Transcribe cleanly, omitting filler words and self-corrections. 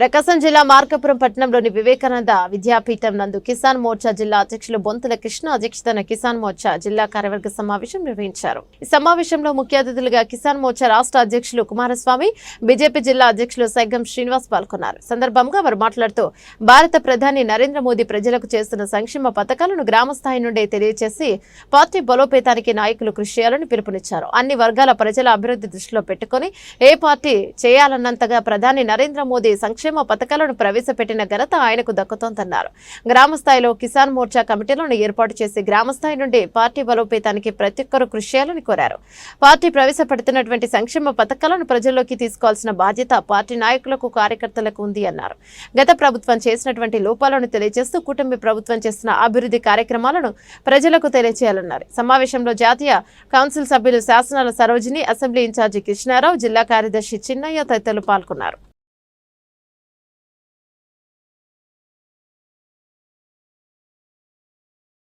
ప్రకాశం జిల్లా మార్కాపురం పట్టణంలోని వివేకానంద విద్యాపీఠం నందు కిసాన్ మోర్చా జిల్లా అధ్యక్షులు బొంతుల కృష్ణ అధ్యక్షతన కిసాన్ మోర్చా జిల్లా కార్యవర్గ సమావేశం నిర్వహించారు. ఈ సమావేశంలో ముఖ్య అతిథులుగా కిసాన్ మోర్చా రాష్ట్ర అధ్యక్షులు కుమారస్వామి, బీజేపీ జిల్లా అధ్యక్షులు సైగం శ్రీనివాస్ పాల్గొన్నారు. సందర్భంగా వారు మాట్లాడుతూ భారత ప్రధాని నరేంద్ర మోదీ ప్రజలకు చేస్తున్న సంక్షేమ పథకాలను గ్రామ స్థాయి నుండే తెలియజేసి పార్టీ బలోపేతానికి నాయకులు కృషి చేయాలని పిలుపునిచ్చారు. అన్ని వర్గాల ప్రజల అభివృద్ధి దృష్టిలో పెట్టుకుని ఏ పార్టీ చేయాలన్నంతగా ప్రధాని నరేంద్ర మోదీ సంక్షేమ పథకాలను ప్రవేశపెట్టిన ఘనత ఆయనకు దక్కుతోందన్నారు. గ్రామ స్థాయిలో కిసాన్ మోర్చా కమిటీలను ఏర్పాటు చేసి గ్రామ స్థాయి నుండి పార్టీ బలోపేతానికి ప్రతి ఒక్కరూ కృషి చేయాలని కోరారు. పార్టీ ప్రవేశపెడుతున్నటువంటి సంక్షేమ పథకాలను ప్రజల్లోకి తీసుకోవాల్సిన బాధ్యత పార్టీ నాయకులకు, కార్యకర్తలకు ఉంది అన్నారు. గత ప్రభుత్వం చేసినటువంటి లోపాలను తెలియజేస్తూ కూటమి ప్రభుత్వం చేస్తున్న అభివృద్ధి కార్యక్రమాలను ప్రజలకు తెలియజేయాలన్నారు. సమావేశంలో జాతీయ కౌన్సిల్ సభ్యులు శాసనాల సరోజిని, అసెంబ్లీ ఇన్ఛార్జి కృష్ణారావు, జిల్లా కార్యదర్శి చిన్నయ్య తదితరులు పాల్గొన్నారు.